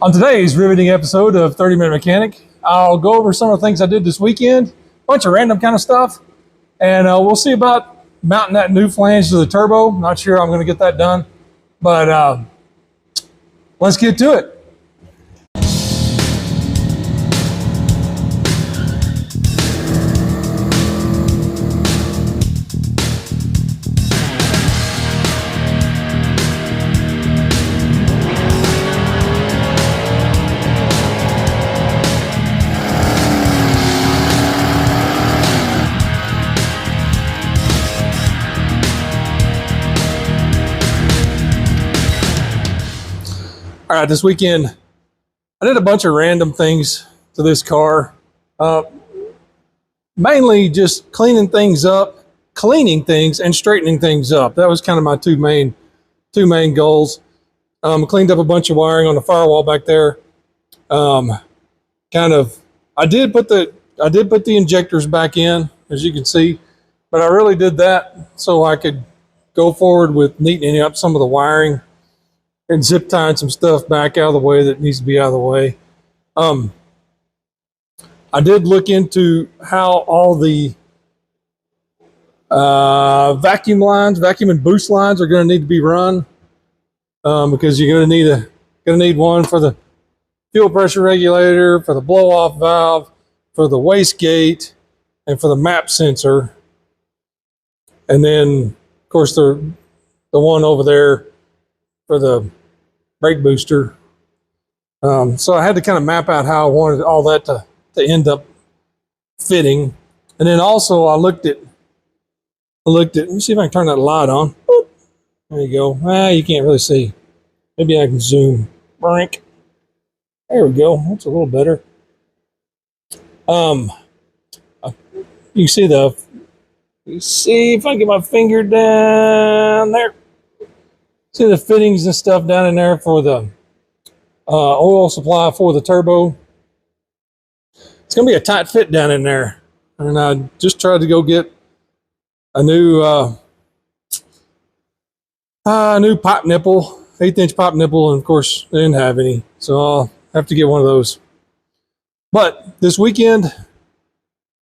On today's riveting episode of 30 Minute Mechanic, I'll go over some of the things I did this weekend, a bunch of random kind of stuff, and we'll see about mounting that new flange to the turbo. Not sure I'm going to get that done, but let's get to it. All right, this weekend, I did a bunch of random things to this car. Mainly just cleaning things and straightening things up. That was kind of my two main goals. Cleaned up a bunch of wiring on the firewall back there. I did put the injectors back in, as you can see, but I really did that so I could go forward with neatening up some of the wiring and zip tying some stuff back out of the way that needs to be out of the way. I did look into how all the vacuum and boost lines are going to need to be run, because you're going to need one for the fuel pressure regulator, for the blow off valve, for the wastegate, and for the map sensor, and then of course the one over there for the brake booster. So I had to kind of map out how I wanted all that to end up fitting. And then also I looked at, let me see if I can turn that light on. Boop. There you go. You can't really see. Maybe I can zoom. Brink. There we go. That's a little better. You see if I can get my finger down there. See the fittings and stuff down in there for the oil supply for the turbo. It's going to be a tight fit down in there. And I just tried to go get a new pipe nipple, 1/8-inch pipe nipple, and of course they didn't have any. So I'll have to get one of those. But this weekend,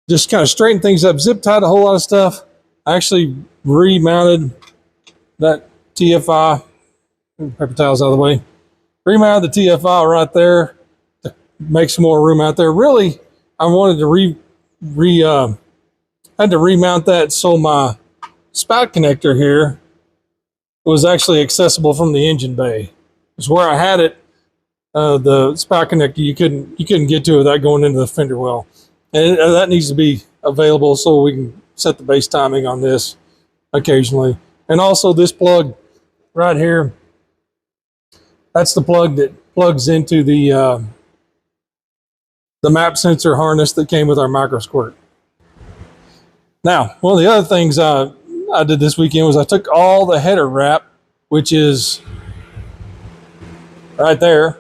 just kind of straightened things up, zip tied a whole lot of stuff. I actually remounted that TFI, paper towels out of the way, remounted the TFI right there to make some more room out there. Really, I wanted to had to remount that so my spout connector here was actually accessible from the engine bay. It's where I had it, the spout connector, you couldn't get to it without going into the fender well. And that needs to be available so we can set the base timing on this occasionally. And also this plug right here, that's the plug that plugs into the map sensor harness that came with our micro squirt. Now, one of the other things I did this weekend was I took all the header wrap, which is right there,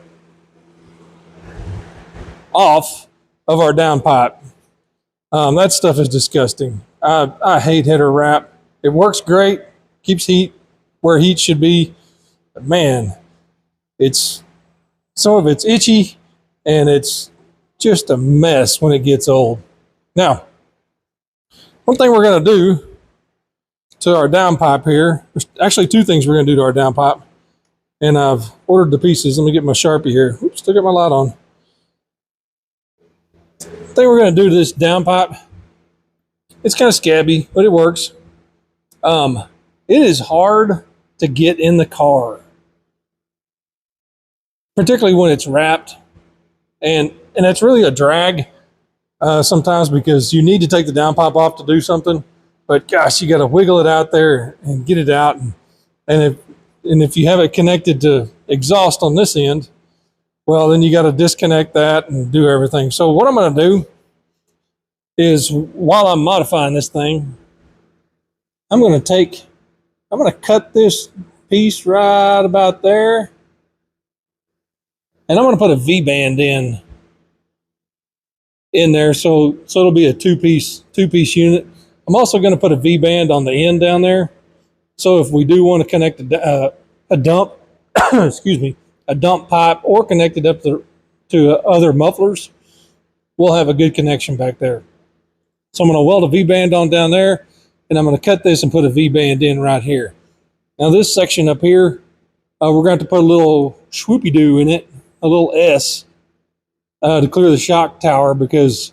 off of our downpipe. That stuff is disgusting. I hate header wrap. It works great, keeps heat where heat should be, but man, some of it's itchy and it's just a mess when it gets old. Now, one thing we're going to do to our downpipe here, there's actually two things we're going to do to our downpipe, and I've ordered the pieces. Let me get my Sharpie here. Oops, still got my light on. The thing we're going to do to this downpipe, it's kind of scabby, but it works. It is hard to get in the car, particularly when it's wrapped, and it's really a drag sometimes because you need to take the downpipe off to do something, but gosh, you got to wiggle it out there and get it out, and if you have it connected to exhaust on this end, well, then you got to disconnect that and do everything. So what I'm going to do is, while I'm modifying this thing, I'm going to cut this piece right about there, and I'm going to put a V-band in there, so it'll be a two-piece unit. I'm also going to put a V-band on the end down there, so if we do want to connect a dump, excuse me, a dump pipe or connected up to other mufflers, we'll have a good connection back there. So I'm going to weld a V-band on down there, and I'm going to cut this and put a V-band in right here. Now this section up here, we're going to have to put a little swoopy-doo in it, a little S, to clear the shock tower, because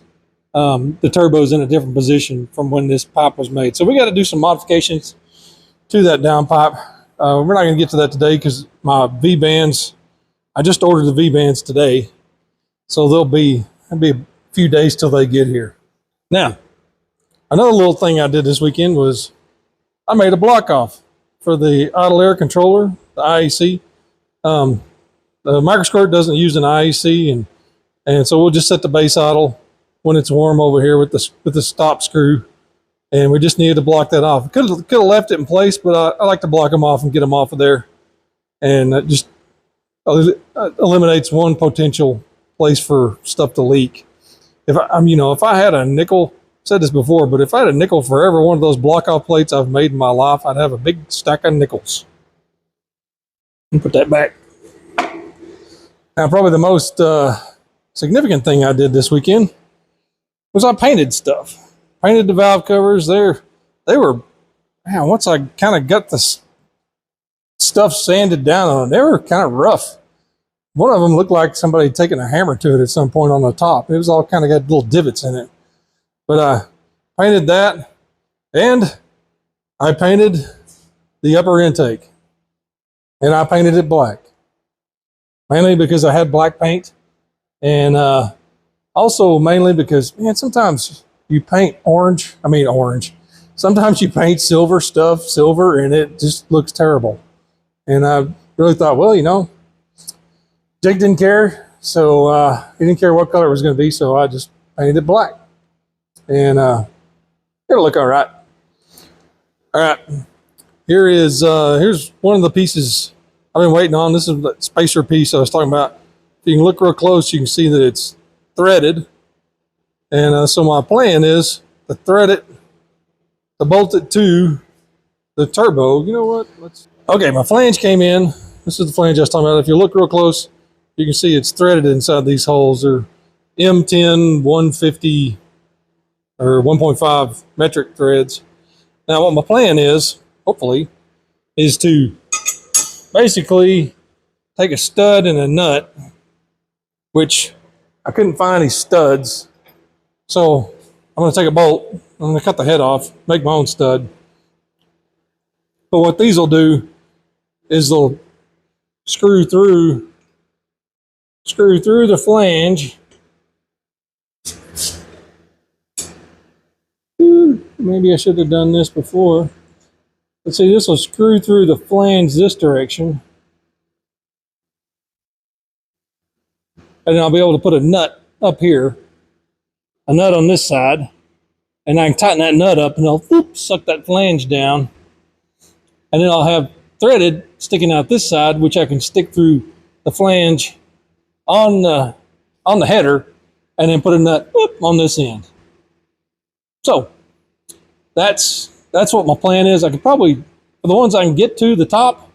the turbo's in a different position from when this pipe was made. So we got to do some modifications to that downpipe. We're not going to get to that today because my V-bands, I just ordered the V-bands today, so it'll be a few days till they get here. Now, another little thing I did this weekend was I made a block off for the idle air controller, the IAC. The microsquirt doesn't use an IAC, and so we'll just set the base idle when it's warm over here with the stop screw, and we just needed to block that off. Could have left it in place, but I like to block them off and get them off of there, and it just eliminates one potential place for stuff to leak. If I had a nickel, said this before, but if I had a nickel for every one of those block off plates I've made in my life, I'd have a big stack of nickels. Let me put that back. Now, probably the most significant thing I did this weekend was I painted stuff. Painted the valve covers. They were, man, once I kind of got the stuff sanded down on them, they were kind of rough. One of them looked like somebody had taken a hammer to it at some point on the top. It was all kind of got little divots in it. But I painted that, and I painted the upper intake, and I painted it black. Mainly because I had black paint, and also mainly because, man, sometimes you paint orange. Sometimes you paint silver, and it just looks terrible. And I really thought, well, Jake didn't care, so he didn't care what color it was going to be, so I just painted it black. And it'll look all right. All right, here's one of the pieces I've been waiting on. This is the spacer piece I was talking about. If you can look real close, you can see that it's threaded. And so my plan is to thread it, to bolt it to the turbo. You know what? Okay, my flange came in. This is the flange I was talking about. If you look real close, you can see it's threaded inside these holes. They're M10 150 or 1.5 metric threads. Now what my plan is, hopefully, is to basically take a stud and a nut, which I couldn't find any studs. So I'm going to take a bolt, I'm going to cut the head off, make my own stud. But what these will do is they'll screw through the flange. Maybe I should have done this before. Let's see, this will screw through the flange this direction. And then I'll be able to put a nut up here, a nut on this side, and I can tighten that nut up and it'll suck that flange down. And then I'll have threaded sticking out this side, which I can stick through the flange on the header, and then put a nut on this end. So that's what my plan is. I could probably, for the ones I can get to the top,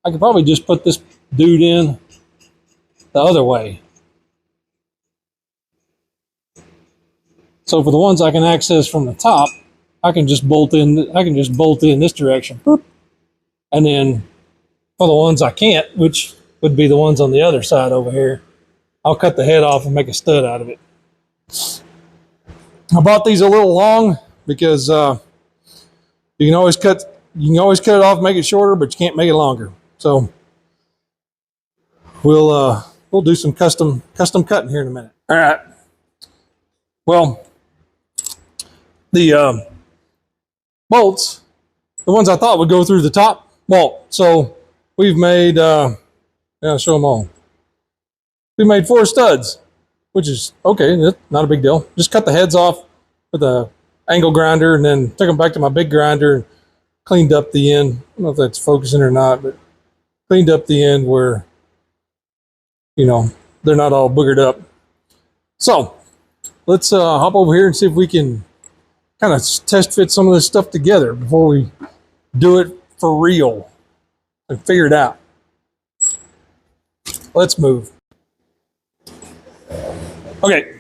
I could probably just put this dude in the other way. So for the ones I can access from the top, I can just bolt in this direction. And then for the ones I can't, which would be the ones on the other side over here, I'll cut the head off and make a stud out of it. I bought these a little long because you can always cut it off, make it shorter, but you can't make it longer. So we'll do some custom cutting here in a minute. All right. Well, the bolts, the ones I thought would go through the top bolt. So we've made, I'll show them all. We made 4 studs, which is okay. That's not a big deal. Just cut the heads off with a angle grinder and then took them back to my big grinder and cleaned up the end. I don't know if that's focusing or not, but cleaned up the end where, they're not all boogered up. So let's hop over here and see if we can kind of test fit some of this stuff together before we do it for real and figure it out. let's move. Okay.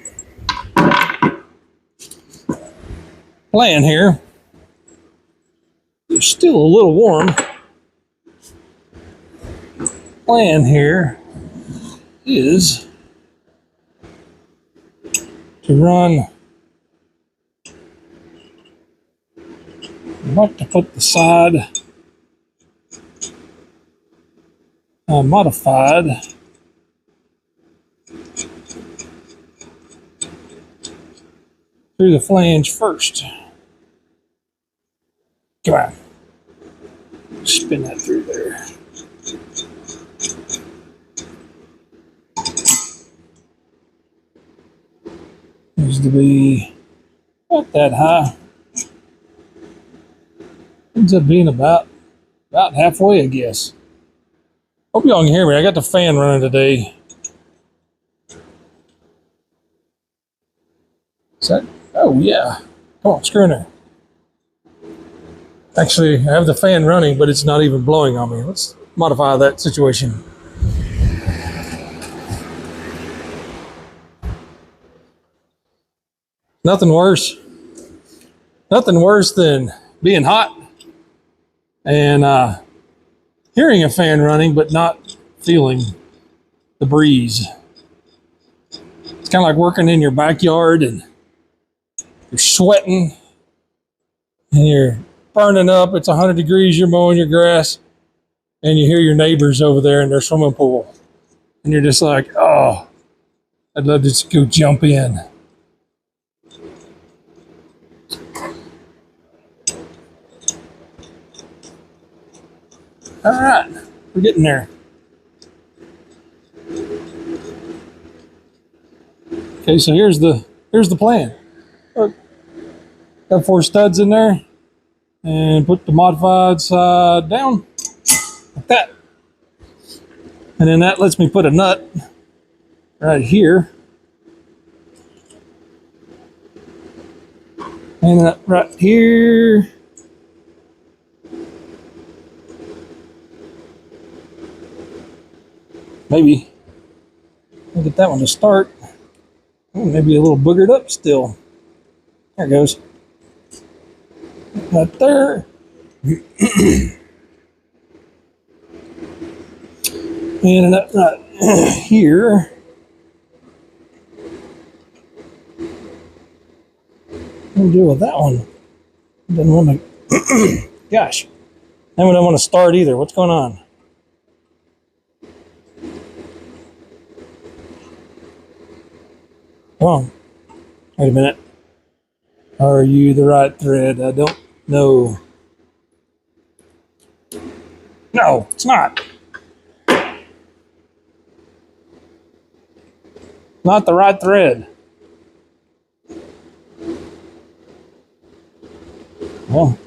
Plan here. It's still a little warm. Plan here is to run. I'd like to put the side modified through the flange first. Come on. Spin that through there. Needs to be not that high. Ends up being about halfway, I guess. Hope y'all can hear me. I got the fan running today. Is that? Oh yeah. Come on, screw in there. Actually, I have the fan running, but it's not even blowing on me. Let's modify that situation. Nothing worse than being hot and hearing a fan running, but not feeling the breeze. It's kind of like working in your backyard and you're sweating and you're burning up. It's 100 degrees. You're mowing your grass and you hear your neighbors over there in their swimming pool. And you're just like, oh, I'd love to just go jump in. All right, we're getting there. Okay, so here's the plan. Look, got 4 studs in there, and put the modified side down like that, and then that lets me put a nut right here, and a nut right here. Maybe I'll get that one to start. Oh, maybe a little boogered up still. There it goes. Right there. And right here. What do I do with that one? Didn't want to. Gosh. Then we don't want to start either. What's going on? Wrong. Wait a minute. Are you the right thread? I don't know. No, it's not. Not the right thread. Well,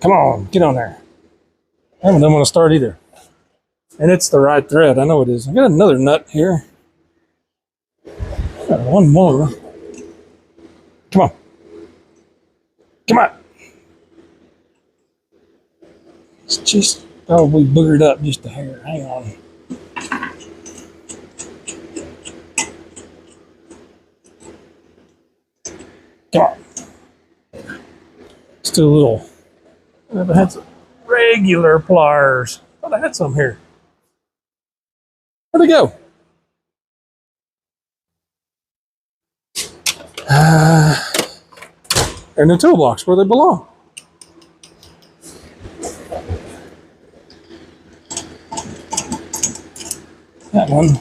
come on, get on there. I don't want to start either. And it's the right thread. I know it is. I got another nut here. One more. Come on. Come on. It's just probably boogered up just a hair. Hang on. Come on. Just do a little. I had some regular pliers. Thought I had some here. Where'd they go? They're in the toolbox where they belong. That one.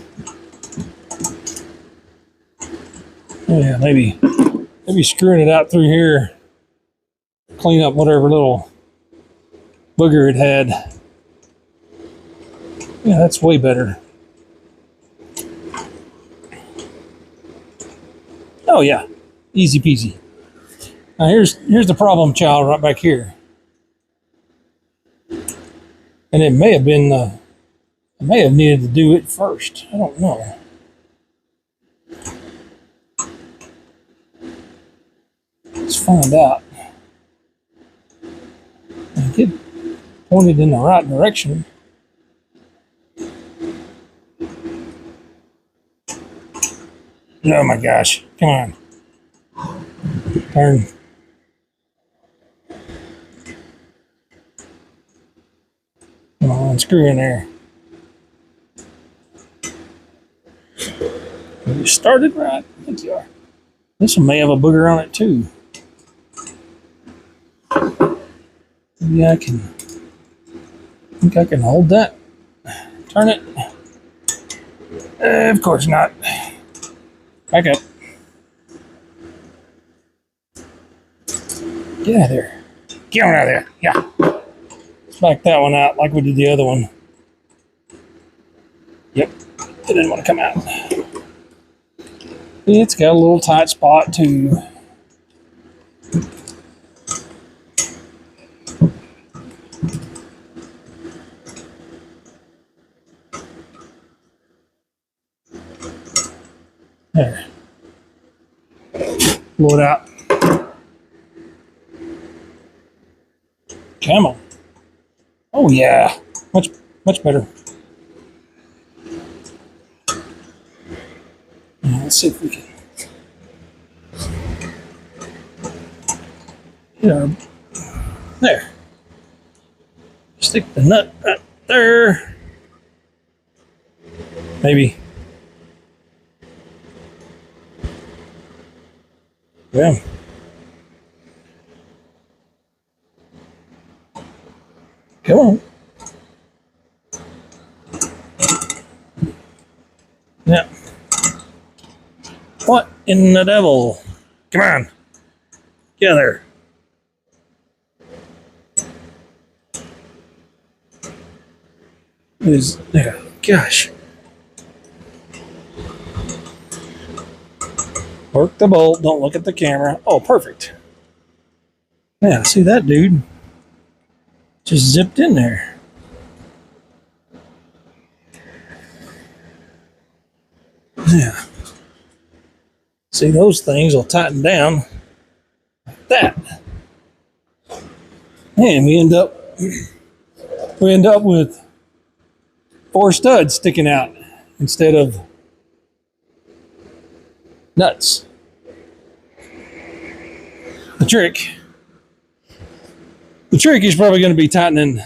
Yeah, maybe screwing it out through here. Clean up whatever little booger it had. Yeah, that's way better. Oh yeah, easy peasy. Now here's the problem child right back here. And it may have been, I may have needed to do it first. I don't know. Let's find out. I get pointed in the right direction. Oh my gosh. Come on. Turn. Come on, screw in there. You started right. I think you are. This one may have a booger on it too. Maybe I think I can hold that. Turn it. Of course not. Back up. Get out of there. Get on out of there. Yeah. Let's back that one out like we did the other one. Yep. It didn't want to come out. It's got a little tight spot too. There. Blow it out. Come on. Oh yeah. Much better. Now, let's see if we can get our, there. Stick the nut right there. Maybe. Yeah. Come on. Yeah. What in the devil? Come on. Get there. There. Gosh. Work the bolt. Don't look at the camera. Oh, perfect. Yeah, see that dude? Just zipped in there. Yeah. See, those things will tighten down like that. And we end up with 4 studs sticking out instead of nuts. The trick is probably going to be tightening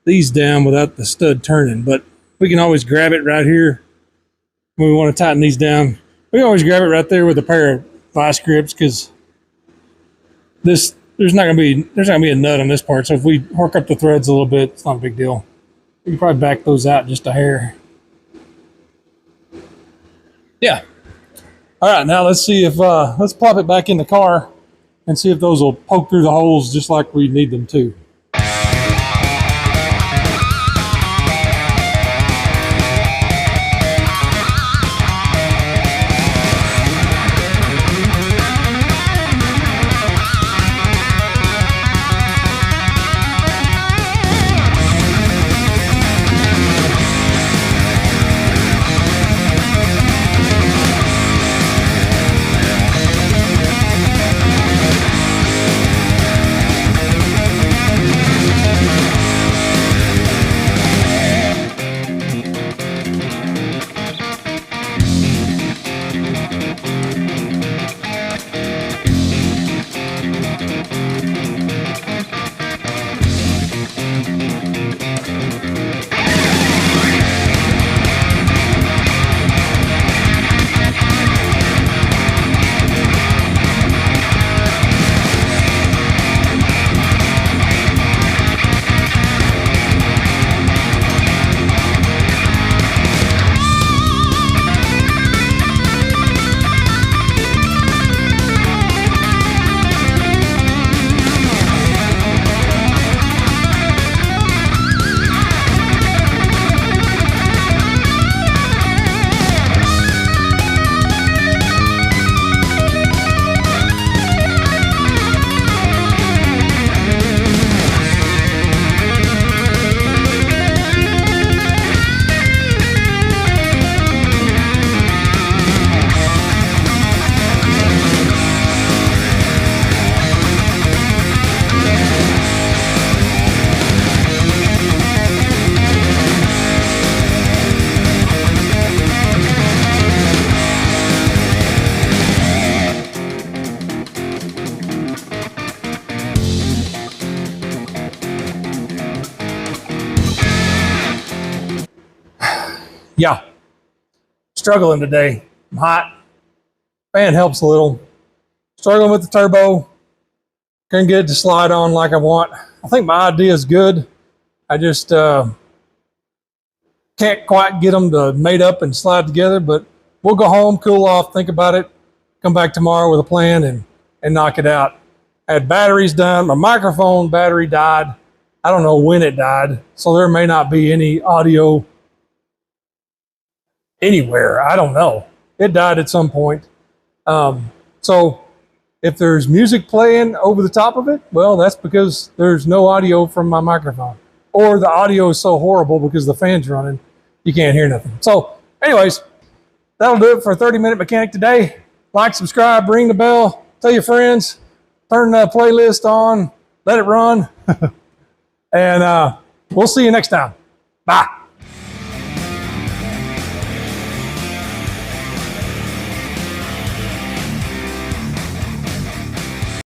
these down without the stud turning, but we can always grab it right here when we want to tighten these down. We can always grab it right there with a pair of vice grips, because there's not going to be a nut on this part. So if we work up the threads a little bit, it's not a big deal. We can probably back those out just a hair. Yeah. All right, now let's see if let's plop it back in the car and see if those will poke through the holes just like we need them to. Yeah, struggling today. I'm hot. Fan helps a little. Struggling with the turbo. Couldn't get it to slide on like I want. I think my idea is good. I just can't quite get them to mate up and slide together, but we'll go home, cool off, think about it, come back tomorrow with a plan and knock it out. I had batteries done. My microphone battery died. I don't know when it died, so there may not be any audio anywhere. I don't know. It died at some point. So if there's music playing over the top of it, well, that's because there's no audio from my microphone. Or the audio is so horrible because the fan's running, you can't hear nothing. So anyways, that'll do it for a 30-minute mechanic today. Like, subscribe, ring the bell, tell your friends, turn the playlist on, let it run. And we'll see you next time. Bye.